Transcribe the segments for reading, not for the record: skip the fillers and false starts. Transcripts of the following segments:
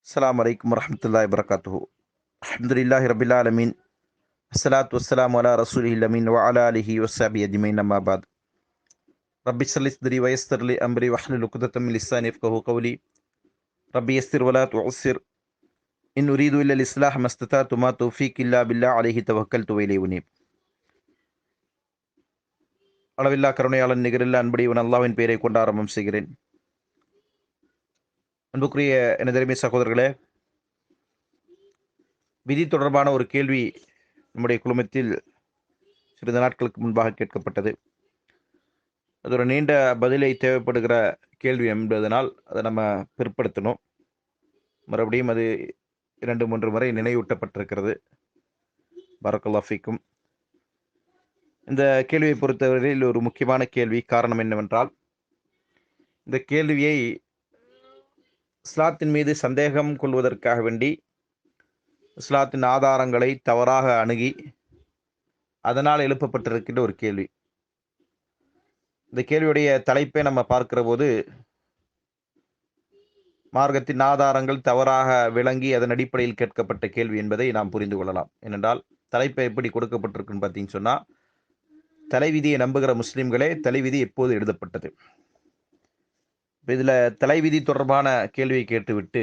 அஸ்ஸலாமு அலைக்கும் வரஹ்மத்துல்லாஹி வபரகாத்துஹு. அல்ஹம்துலில்லாஹி ரப்பில் ஆலமீன். அஸ்ஸலாத்து வஸ்ஸலாமு அலா ரசூலில் அமீன் வ அலா ஆலிஹி வஸ்ஸஹ்பிஹி அஜ்மஈன். அம்மா பஅத். ரப்பி ஷ்ரஹ் லி ஸத்ரி வ யஸ்ஸிர் லி அம்ரி வஹ்லுல் உக்தத்தம் மின் லிஸானி யஃப்கஹு கவ்லி. ரப்பி யஸ்ஸிர் வ லா துஅஸ்ஸிர். இன் உரீது இல்லல் இஸ்லாஹ் மஸ்ததஅது மா தௌஃபீக் இல்லா பில்லாஹ் அலைஹி தவக்கல்து வ இலைஹி உனீப். அளவில்லா கருணையாளன் நிகரில்லா அன்புடையவன் அல்லாஹ்வின் பெயரை கொண்டு ஆரம்பம் செய்கிறேன். அன்புக்குரிய எனதருமை சகோதரர்களே, விதி தொடர்பான ஒரு கேள்வி நம்முடைய குழுமத்தில் சிறிது நாட்களுக்கு முன்பாக கேட்கப்பட்டது. அது ஒரு நீண்ட பதிலை தேவைப்படுகிற கேள்வி என்பதனால் அதை நம்ம பிற்படுத்தணும். மறுபடியும் அது 2-3 முறை நினைவூட்டப்பட்டிருக்கிறது. பரக்கல்லாஹு ஃபீக்கும். இந்த கேள்வியை பொறுத்தவரையில் ஒரு முக்கியமான கேள்வி. காரணம் என்னவென்றால், இந்த கேள்வியை இஸ்லாத்தின் மீது சந்தேகம் கொள்வதற்காக வேண்டி இஸ்லாத்தின் ஆதாரங்களை தவறாக அணுகி அதனால் எழுப்பப்பட்டிருக்கின்ற ஒரு கேள்வி. இந்த கேள்வியுடைய தலைப்பை நம்ம பார்க்கிற போது, மார்க்கத்தின் ஆதாரங்கள் தவறாக விளங்கி அதன் அடிப்படையில் கேட்கப்பட்ட கேள்வி என்பதை நாம் புரிந்து கொள்ளலாம். ஏனென்றால் தலைப்பை எப்படி கொடுக்கப்பட்டிருக்குன்னு பார்த்தீங்கன்னு சொன்னா, தலைவிதியை நம்புகிற முஸ்லிம்களே, தலைவிதி எப்போது எழுதப்பட்டது? இப்ப இதுல தலைவிதி தொடர்பான கேள்வியை கேட்டுவிட்டு,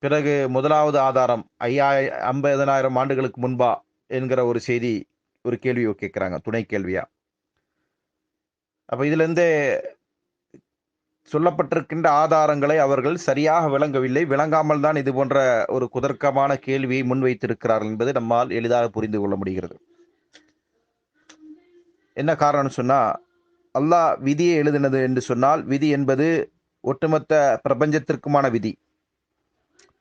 பிறகு முதலாவது ஆதாரம் 50,000 ஆண்டுகளுக்கு முன்பா என்கிற ஒரு செய்தி, ஒரு கேள்வியை கேட்கிறாங்க, துணை கேள்வியா. அப்ப இதுல இருந்து சொல்லப்பட்டிருக்கின்ற ஆதாரங்களை அவர்கள் சரியாக விளங்கவில்லை. விளங்காமல் தான் இது போன்ற ஒரு குதர்க்கமான கேள்வியை முன்வைத்திருக்கிறார்கள் என்பது நம்மால் எளிதாக புரிந்து கொள்ள முடிகிறது. என்ன காரணம்னு சொன்னா, அல்லாஹ் விதியை எழுதினது என்று சொன்னால், விதி என்பது ஒட்டுமொத்த பிரபஞ்சத்திற்குமான விதி,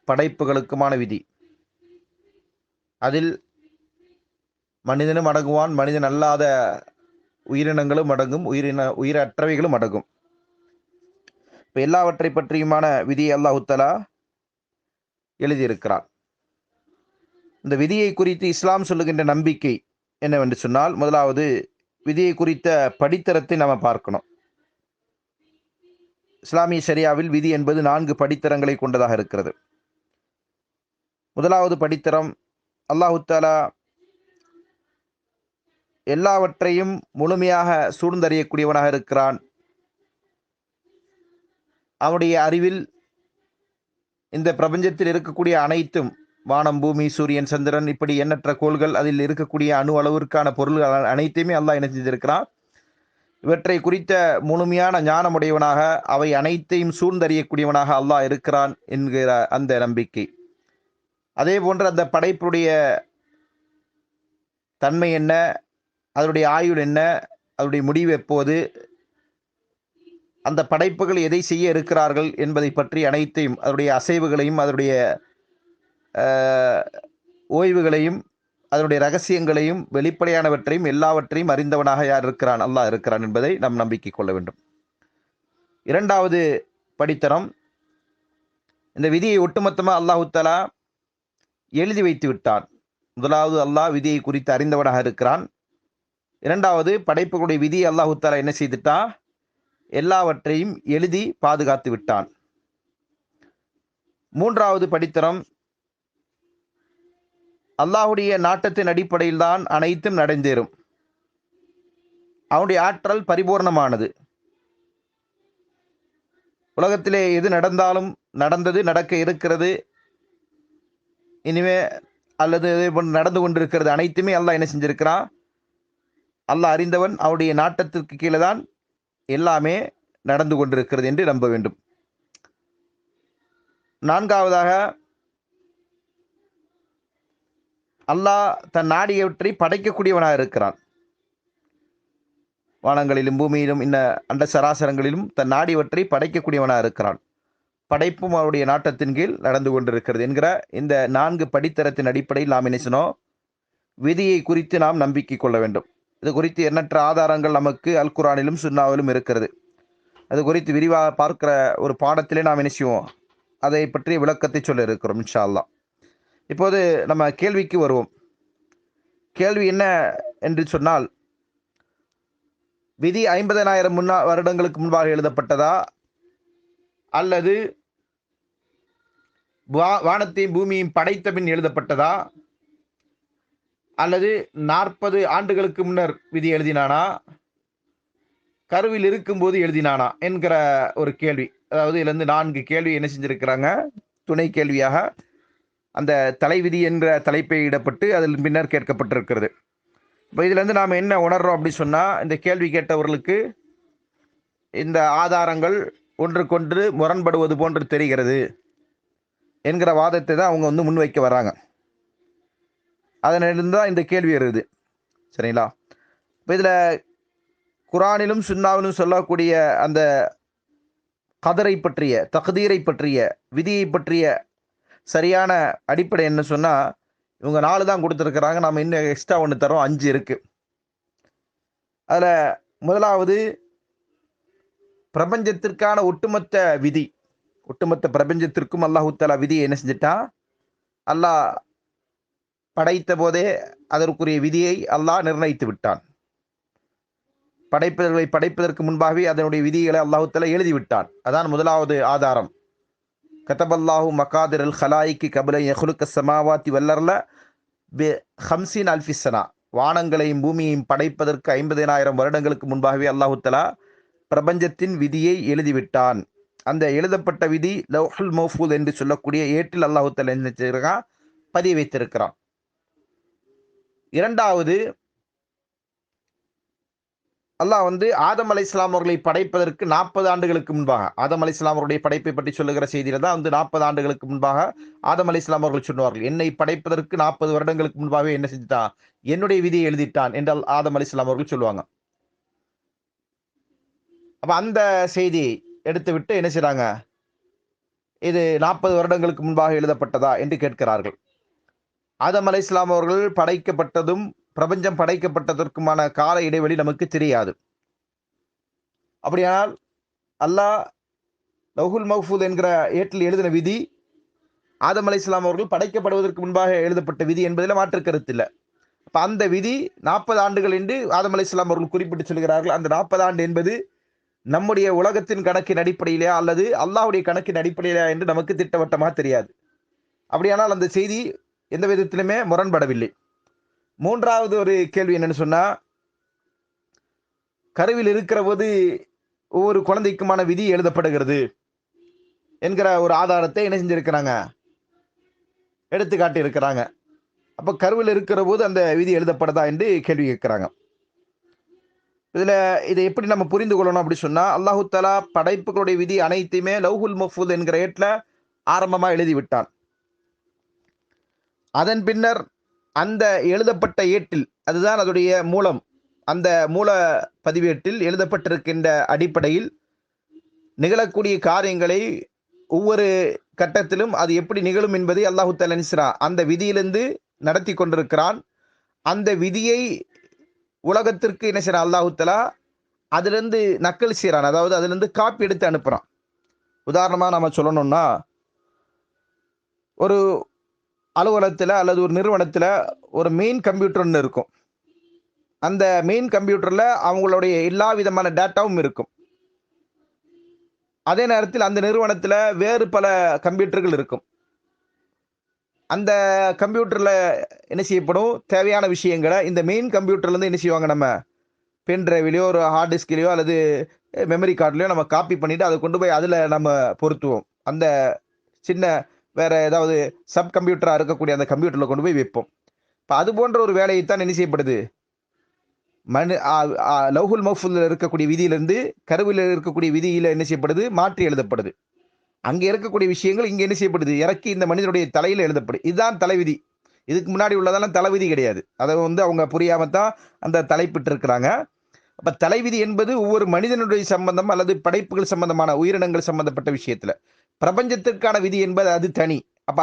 படைப்புகளுக்குமான விதி. அதில் மனிதனும் அடங்குவான், மனிதன் அல்லாத உயிரினங்களும் அடங்கும், உயிரற்றவைகளும் அடங்கும். இப்ப எல்லாவற்றை பற்றியுமான விதியை அல்லாஹ் தஆலா எழுதியிருக்கிறார். இந்த விதியை குறித்து இஸ்லாம் சொல்லுகின்ற நம்பிக்கை என்னவென்று சொன்னால், முதலாவது விதியை குறித்த படித்தரத்தை நாம பார்க்கணும். இஸ்லாமிய ஷரியாவில் விதி என்பது 4 படித்தரங்களை கொண்டதாக இருக்கிறது. முதலாவது படித்தரம், அல்லாஹ் தஆலா எல்லாவற்றையும் முழுமையாக சூழ்ந்தறியக்கூடியவனாக இருக்கிறான். அவனுடைய அறிவில் இந்த பிரபஞ்சத்தில் இருக்கக்கூடிய அனைத்தும், வானம், பூமி, சூரியன், சந்திரன், இப்படி எண்ணற்ற கோள்கள், அதில் இருக்கக்கூடிய அணு அளவிற்கான பொருள்கள் அனைத்தையுமே அல்லாஹ் என்ன செஞ்சிருக்கிறான்? இவற்றை குறித்த முழுமையான ஞானமுடையவனாக, அவை அனைத்தையும் சூழ்ந்தறியக்கூடியவனாக அல்லாஹ் இருக்கிறான் என்கிற அந்த நம்பிக்கை. அதே போன்று அந்த படைப்புடைய தன்மை என்ன, அதனுடைய ஆயுள் என்ன, அதனுடைய முடிவு எப்போது, அந்த படைப்புகள் எதை செய்ய இருக்கிறார்கள் என்பதை பற்றி அனைத்தையும், அதனுடைய அசைவுகளையும், அதனுடைய ஓய்வுகளையும், அதனுடைய ரகசியங்களையும், வெளிப்படையானவற்றையும் எல்லாவற்றையும் அறிந்தவனாக யார் இருக்கிறான்? அல்லாஹ் இருக்கிறான் என்பதை நாம் நம்பிக்கை கொள்ள வேண்டும். இரண்டாவது படித்தரம், இந்த விதியை ஒட்டுமொத்தமாக அல்லாஹ் தஆலா எழுதி வைத்து விட்டான். முதலாவது, அல்லாஹ் விதியை குறித்து அறிந்தவனாக இருக்கிறான். இரண்டாவது, படைப்புகளுடைய விதியை அல்லாஹ் தஆலா என்ன செய்துட்டான்? எல்லாவற்றையும் எழுதி பாதுகாத்து விட்டான். மூன்றாவது படித்தரம், அல்லாஹ்வுடைய நாட்டத்தின் அடிப்படையில் தான் அனைத்தும் நடந்தேறும். அவனுடைய ஆற்றல் பரிபூர்ணமானது. உலகத்திலே எது நடந்தாலும், நடந்தது, நடக்க இருக்கிறது, இனிமே அல்லது நடந்து கொண்டிருக்கிறது அனைத்துமே அல்லாஹ் என்ன செஞ்சிருக்கிறான்? அல்லாஹ் அறிந்தவன். அவனுடைய நாட்டத்திற்கு கீழே தான் எல்லாமே நடந்து கொண்டிருக்கிறது என்று நம்ப வேண்டும். நான்காவதாக, அல்லாஹ் தன் நாடியவற்றை படைக்கக்கூடியவனாக இருக்கிறான். வானங்களிலும் பூமியிலும் இன்ன அண்ட சராசரங்களிலும் தன் நாடியவற்றை படைக்கக்கூடியவனாக இருக்கிறான். படைப்பும் அவருடைய நாட்டத்தின் கீழ் நடந்து கொண்டிருக்கிறது என்கிற இந்த 4 படித்தரத்தின் அடிப்படையில் நாம் என்ன செய்யணும்? விதியை குறித்து நாம் நம்பிக்கை கொள்ள வேண்டும். இது குறித்து எண்ணற்ற ஆதாரங்கள் நமக்கு அல் குர்ஆனிலும் சுன்னாவிலும் இருக்கிறது. அது குறித்து விரிவாக பார்க்கிற ஒரு பாடத்திலே நாம் என்ன செய்வோம்? அதை பற்றிய விளக்கத்தை சொல்ல இருக்கிறோம் இன்ஷா அல்லாஹ். இப்போது நம்ம கேள்விக்கு வருவோம். கேள்வி என்ன என்று சொன்னால், விதி 50,000 வருடங்களுக்கு முன்பாக எழுதப்பட்டதா, அல்லது வானத்தையும் பூமியையும் படைத்த பின் எழுதப்பட்டதா, அல்லது 40 ஆண்டுகளுக்கு முன்னர் விதி எழுதினானா, கருவில் இருக்கும்போது எழுதினானா என்கிற ஒரு கேள்வி. அதாவது இதிலிருந்து 4 கேள்வி என்ன செஞ்சிருக்கிறாங்க, துணை கேள்வியாக அந்த தலைவிதி என்ற தலைப்பை இடப்பட்டு அதில் பின்னர் கேட்கப்பட்டிருக்கிறது. இப்போ இதிலிருந்து நாம் என்ன உணர்றோம் அப்படி சொன்னா, இந்த கேள்வி கேட்டவர்களுக்கு இந்த ஆதாரங்கள் ஒன்றுக்கொன்று முரண்படுவது போன்று தெரிகிறது என்கிற வாதத்தை தான் அவங்க வந்து முன்வைக்க வராங்க. அதனிலிருந்து தான் இந்த கேள்வி வருது. சரிங்களா? இப்போ இதில் குரானிலும் சுன்னாவிலும் சொல்லக்கூடிய அந்த கதரை பற்றிய, தக்தீரை பற்றிய, விதியை பற்றிய சரியான அடிப்படை என்ன சொன்னா, இவங்க 4 தான் கொடுத்துருக்கிறாங்க. நம்ம இன்னும் எக்ஸ்ட்ரா ஒன்று தரோம், 5 இருக்கு. அதில் முதலாவது பிரபஞ்சத்திற்கான ஒட்டுமொத்த விதி. ஒட்டுமொத்த பிரபஞ்சத்திற்கும் அல்லாஹு தஆலா விதியை என்ன செஞ்சிட்டான், அல்லாஹ் படைத்த போதே அதற்குரிய விதியை அல்லாஹ் நிர்ணயித்து விட்டான். படைப்புகளை படைப்பதற்கு முன்பாகவே அதனுடைய விதிகளை அல்லாஹு தஆலா எழுதிவிட்டான். அதான் முதலாவது ஆதாரம். கதபல்லாஹு மகாதிரல் ஹலாயிக்கு கபல யஹ்லுக ஸமாவாத்தி வல்லர்ல பி 50 அல்ஃபி ஸனா. வானங்களையும் பூமியையும் படைப்பதற்கு 50,000 வருடங்களுக்கு முன்பாகவே அல்லாஹு தஆலா பிரபஞ்சத்தின் விதியை எழுதிவிட்டான். அந்த எழுதப்பட்ட விதி லவ்ஹுல் மஹ்ஃபூஸ் என்று சொல்லக்கூடிய ஏட்டில் அல்லாஹு தஆலா என்ன செய்கிறான், பதிய வைத்திருக்கிறான். இரண்டாவது, அல்லாஹ் வந்து ஆதம் அலைஹிஸ்ஸலாம் அவர்களை படைப்பதற்கு 40 ஆண்டுகளுக்கு முன்பாக, ஆதம் அலைஹிஸ்ஸலாம் அவருடைய படைப்பை பற்றி சொல்லுகிற செய்தியில தான் வந்து 40 ஆண்டுகளுக்கு முன்பாக ஆதம் அலைஹிஸ்ஸலாம் அவர்கள் சொன்னார்கள், என்னை படைப்பதற்கு 40 வருடங்களுக்கு முன்பாகவே என்ன செஞ்சுட்டான், என்னுடைய விதியை எழுதிட்டான் என்றால் ஆதம் அலைஹிஸ்ஸலாம் அவர்கள் சொல்லுவாங்க. அப்ப அந்த செய்தியை எடுத்துவிட்டு என்ன செய்றாங்க, இது 40 வருடங்களுக்கு முன்பாக எழுதப்பட்டதா என்று கேட்கிறார்கள். ஆதம் அலைஹிஸ்ஸலாம் அவர்கள் படைக்கப்பட்டதும் பிரபஞ்சம் படைக்கப்பட்டதற்குமான கால இடைவெளி நமக்கு தெரியாது. அப்படியானால் அல்லாஹ் லவ்ஹுல் மஹ்ஃபூஸ் என்கிற ஏட்டில் எழுதின விதி ஆதம் அலைஹிஸ்ஸலாம் அவர்கள் படைக்கப்படுவதற்கு முன்பாக எழுதப்பட்ட விதி என்பதில் மாற்று கருத்து இல்லை. அப்ப அந்த விதி 40 ஆண்டுகள் என்று ஆதம் அலைஹிஸ்ஸலாம் அவர்கள் குறிப்பிட்டு சொல்கிறார்கள். அந்த 40 ஆண்டு என்பது நம்முடைய உலகத்தின் கணக்கின் அடிப்படையிலா அல்லது அல்லாஹ்வுடைய கணக்கின் அடிப்படையிலா என்று நமக்கு திட்டவட்டமாக தெரியாது. அப்படியானால் அந்த செய்தி எந்த விதத்திலுமே முரண்படவில்லை. மூன்றாவது ஒரு கேள்வி என்னன்னு சொன்னா, கருவில் இருக்கிற போது ஒவ்வொரு குழந்தைக்குமான விதி எழுதப்படுகிறது என்கிற ஒரு ஆதாரத்தை என்ன செஞ்சிருக்கிறாங்க, எடுத்து காட்டி இருக்கிறாங்க. அப்ப கருவில் இருக்கிற போது அந்த விதி எழுதப்படுதா என்று கேள்வி கேட்கிறாங்க. இதுல இதை எப்படி நம்ம புரிந்து கொள்ளணும் அப்படி சொன்னா, அல்லாஹு தஆலா படைப்புகளுடைய விதி அனைத்தையுமே லவ்ஹுல் மஹ்ஃபூஸ் என்கிற ஏட்ல ஆரம்பமா எழுதி விட்டான். அதன் பின்னர் அந்த எழுதப்பட்ட ஏட்டில், அதுதான் அதனுடைய மூலம், அந்த மூல பதிவேட்டில் எழுதப்பட்டிருக்கின்ற அடிப்படையில் நிகழக்கூடிய காரியங்களை ஒவ்வொரு கட்டத்திலும் அது எப்படி நிகழும் என்பதை அல்லாஹு தஆலா நினைச்சான், அந்த விதியிலிருந்து நடத்தி கொண்டிருக்கிறான். அந்த விதியை உலகத்திற்கு என்ன செய்யறான் அல்லாஹு தஆலா, அதிலிருந்து நக்கல் செய்யறான், அதாவது அதிலிருந்து காப்பி எடுத்து அனுப்புறான். உதாரணமா நம்ம சொல்லணும்னா, ஒரு அலுவலகத்தில் அல்லது ஒரு நிறுவனத்தில் ஒரு மெயின் கம்ப்யூட்டர்னு இருக்கும். அந்த மெயின் கம்ப்யூட்டரில் அவங்களுடைய எல்லா விதமான டேட்டாவும் இருக்கும். அதே நேரத்தில் அந்த நிறுவனத்தில் வேறு பல கம்ப்யூட்டர்கள் இருக்கும். அந்த கம்ப்யூட்டரில் என்ன செய்யப்படும், தேவையான விஷயங்களை இந்த மெயின் கம்ப்யூட்டர்லேருந்து என்ன செய்வாங்க, நம்ம பென் டிரைவ்லையோ ஒரு ஹார்ட் டிஸ்க்லையோ அல்லது மெமரி கார்டுலையோ நம்ம காப்பி பண்ணிவிட்டு அதை கொண்டு போய் அதில் நம்ம பொருத்துவோம். அந்த சின்ன வேற ஏதாவது சப் கம்ப்யூட்டராக இருக்கக்கூடிய அந்த கம்ப்யூட்டரில் கொண்டு போய் வைப்போம். இப்போ அது போன்ற ஒரு வேலையைத்தான் என்ன செய்யப்படுது, லவ்ஹுல் மஹ்ஃபூஸில் இருக்கக்கூடிய விதியிலிருந்து கருவில் இருக்கக்கூடிய விதியில் என்ன செய்யப்படுது, மாற்றி எழுதப்படுது. அங்கே இருக்கக்கூடிய விஷயங்கள் இங்கே என்ன செய்யப்படுது, இறக்கி இந்த மனிதனுடைய தலையில் எழுதப்படுது. இதுதான் தலைவிதி. இதுக்கு முன்னாடி உள்ளதெல்லாம் தலைவிதி கிடையாது. அதை வந்து அவங்க புரியாம தான் அந்த தலைப்பிட்டு இருக்கிறாங்க. அப்ப தலைவிதி என்பது ஒவ்வொரு மனிதனுடைய சம்பந்தம் அல்லது படைப்புகள் சம்பந்தமான உயிரினங்கள் சம்பந்தப்பட்ட விஷயத்துல, பிரபஞ்சத்திற்கான விதி என்பது அது தனி. அப்ப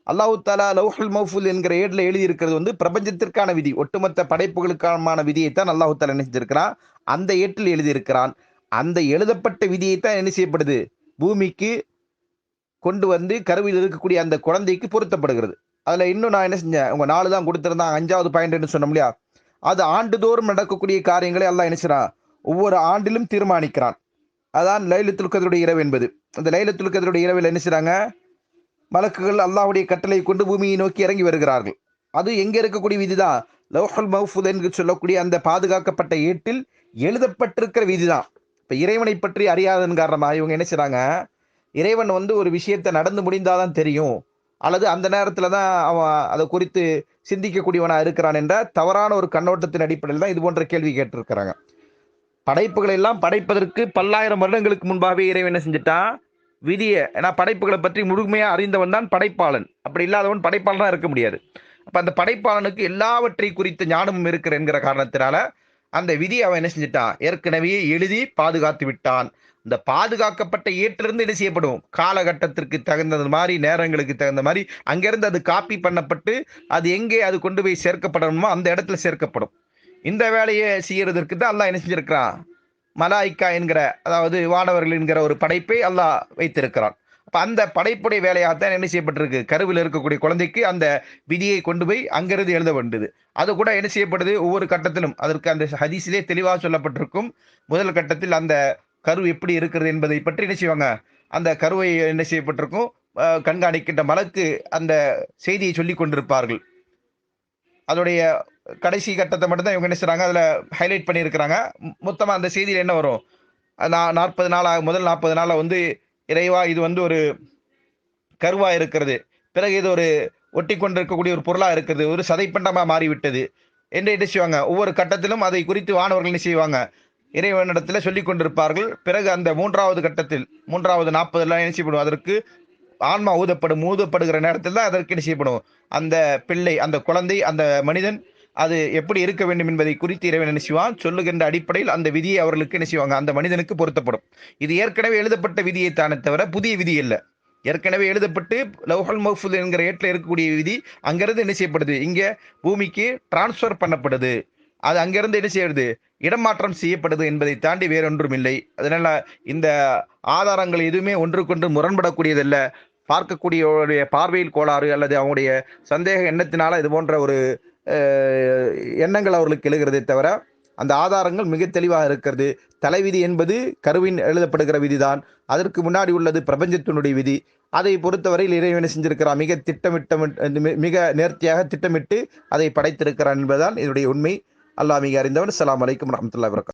அல்லாஹு தஆலா லவ்ஹுல் மஹ்ஃபூஸ் என்கிற ஏட்ல எழுதி இருக்கிறது வந்து பிரபஞ்சத்திற்கான விதி, ஒட்டுமொத்த படைப்புகளுக்கான விதியைத்தான் அல்லாஹு தஆலா என்ன செஞ்சிருக்கிறான், அந்த ஏட்டில் எழுதியிருக்கிறான். அந்த எழுதப்பட்ட விதியைத்தான் என்ன செய்யப்படுது, பூமிக்கு கொண்டு வந்து கருவில் இருக்கக்கூடிய அந்த குழந்தைக்கு பொருத்தப்படுகிறது. அதுல இன்னும் நான் என்ன செஞ்சேன், உங்க 4 தான் கொடுத்திருந்தாங்க, 5வது பாயிண்ட் சொன்னோம் இல்லையா, அது ஆண்டுதோறும் நடக்கக்கூடிய காரியங்களை அல்லாஹ் என்ன செய்றான், ஒவ்வொரு ஆண்டிலும் தீர்மானிக்கிறான். அதான் லைலத்துல் கத்ருடைய இரவு என்பது. அந்த லைலத்துல் கத்ருடைய இரவில் என்ன செய்றாங்க, மலக்குகள் அல்லாஹ்வுடைய கட்டளை கொண்டு பூமியை நோக்கி இறங்கி வருகிறார்கள். அது எங்க இருக்கக்கூடிய விதிதான், லௌஹுல் மஹ்ஃபூஸ் என்று சொல்லக்கூடிய அந்த பாதுகாக்கப்பட்ட ஏட்டில் எழுதப்பட்டிருக்கிற விதிதான். இப்ப இறைவனை பற்றி அறியாததன் காரணமாக இவங்க என்ன செய்றாங்க, இறைவன் ஒரு விஷயத்தை நடந்து முடிந்தாதான் தெரியும், அல்லது அந்த நேரத்துல தான் அவன் அதை குறித்து சிந்திக்கக்கூடியவனா இருக்கிறான் என்ற தவறான ஒரு கண்ணோட்டத்தின் அடிப்படையில் தான் இது போன்ற கேள்வி கேட்டிருக்கிறாங்க. படைப்புகளை எல்லாம் படைப்பதற்கு பல்லாயிரம் வருடங்களுக்கு முன்பாகவே இறைவன் என்ன செஞ்சுட்டான், விதியை, ஏன்னா படைப்புகளை பற்றி முழுமையா அறிந்தவன் தான் படைப்பாளன். அப்படி இல்லாதவன் படைப்பாளனா இருக்க முடியாது. அப்ப அந்த படைப்பாளனுக்கு எல்லாவற்றை குறித்த ஞானமும் இருக்கிற என்கிற காரணத்தினால அந்த விதியை அவன் என்ன செஞ்சுட்டான், ஏற்கனவே எழுதி பாதுகாத்து விட்டான். இந்த பாதுகாக்கப்பட்ட ஏற்றிலிருந்து என்ன செய்யப்படும், காலகட்டத்திற்கு தகுந்தது மாதிரி, நேரங்களுக்கு தகுந்த மாதிரி அங்கிருந்து அது காப்பி பண்ணப்பட்டு அது எங்கே அது கொண்டு போய் சேர்க்கப்படணுமோ அந்த இடத்துல சேர்க்கப்படும். இந்த வேலையை செய்யறதற்கு தான் அல்லாஹ் என்ன செஞ்சிருக்கிறான், மலாய்க்கா என்கிற, அதாவது வானவர்கள் என்கிற ஒரு படைப்பை அல்லாஹ் வைத்திருக்கிறான். அப்ப அந்த படைப்புடைய வேலையாகத்தான் என்ன செய்யப்பட்டிருக்கு, கருவில் இருக்கக்கூடிய குழந்தைக்கு அந்த விதியை கொண்டு போய் அங்கிருந்து எழுத வேண்டியது. அது கூட என்ன செய்யப்படுது, ஒவ்வொரு கட்டத்திலும் அதற்கு அந்த ஹதீஸிலே தெளிவாக சொல்லப்பட்டிருக்கும். முதல் கட்டத்தில் அந்த கரு எப்படி இருக்கிறது என்பதை பற்றி என்ன செய்வாங்க, அந்த கருவை என்ன செய்யப்பட்டிருக்கும், கண்காணிக்கின்ற மலக்கு அந்த செய்தியை சொல்லிக் கொண்டிருப்பார்கள். அதோடைய கடைசி கட்டத்தை மட்டும் தான் இவங்க என்ன செய்றாங்க, அதுல ஹைலைட் பண்ணியிருக்கிறாங்க. மொத்தமா அந்த செய்தியில என்ன வரும், 40 நாளா, முதல் 40 நாளா இறைவா இது ஒரு கருவா இருக்கிறது, பிறகு இது ஒரு ஒட்டி கொண்டிருக்கக்கூடிய ஒரு பொருளா இருக்குது, ஒரு சதைப்பண்டமா மாறிவிட்டது என்று என்ன செய்வாங்க, ஒவ்வொரு கட்டத்திலும் அதை குறித்து வானவர்கள் என்ன செய்வாங்க, இறைவனிடத்துல சொல்லிக் கொண்டிருப்பார்கள். பிறகு அந்த மூன்றாவது கட்டத்தில், மூன்றாவது 40 என்ன செய்யப்படும், அதற்கு ஆன்மா ஊதப்படுகிற நேரத்தில் தான் அதற்கு என்ன செய்யப்படும், அந்த பிள்ளை, அந்த குழந்தை, அந்த மனிதன் அது எப்படி இருக்க வேண்டும் என்பதை குறித்து இறைவன் என்ன செய்வான் சொல்லுகின்ற அடிப்படையில் அந்த விதியை அவர்களுக்கு என்ன செய்வாங்க, அந்த மனிதனுக்கு பொருத்தப்படும். இது ஏற்கனவே எழுதப்பட்ட விதியை தானே தவிர புதிய விதி இல்லை. ஏற்கனவே எழுதப்பட்டு லௌஹுல் மஹ்ஃபூஸ் என்கிற ஏட்டில் இருக்கக்கூடிய விதி அங்கிருந்து என்ன செய்யப்படுது, இங்க பூமிக்கு டிரான்ஸ்ஃபர் பண்ணப்படுது. அது அங்கிருந்து என்ன செய்யறது, இடமாற்றம் செய்யப்படுது என்பதை தாண்டி வேறொன்றும் இல்லை. அதனால இந்த ஆதாரங்கள் எதுவுமே ஒன்றுக்கொன்று முரண்படக்கூடியதல்ல. பார்க்கக்கூடிய பார்வையில் கோளாறு அல்லது அவங்களுடைய சந்தேக எண்ணத்தினால இது போன்ற ஒரு எண்ணங்கள் அவர்களுக்கு எழுகிறதே தவிர அந்த ஆதாரங்கள் மிக தெளிவாக இருக்கிறது. தலைவிதி என்பது கருவின் எழுதப்படுகிற விதிதான். அதற்கு முன்னாடி உள்ளது பிரபஞ்சத்தினுடைய விதி. அதை பொறுத்தவரையில் இறைவனை செஞ்சிருக்கிறான், மிக நேர்த்தியாக திட்டமிட்டு அதை படைத்திருக்கிறான் என்பதுதான் இதனுடைய உண்மை. அல்லாஹ் மிக அறிந்தவன். அஸ்ஸலாமு அலைக்கும் வரஹ்மத்துல்லாஹி வபரகாத்துஹு.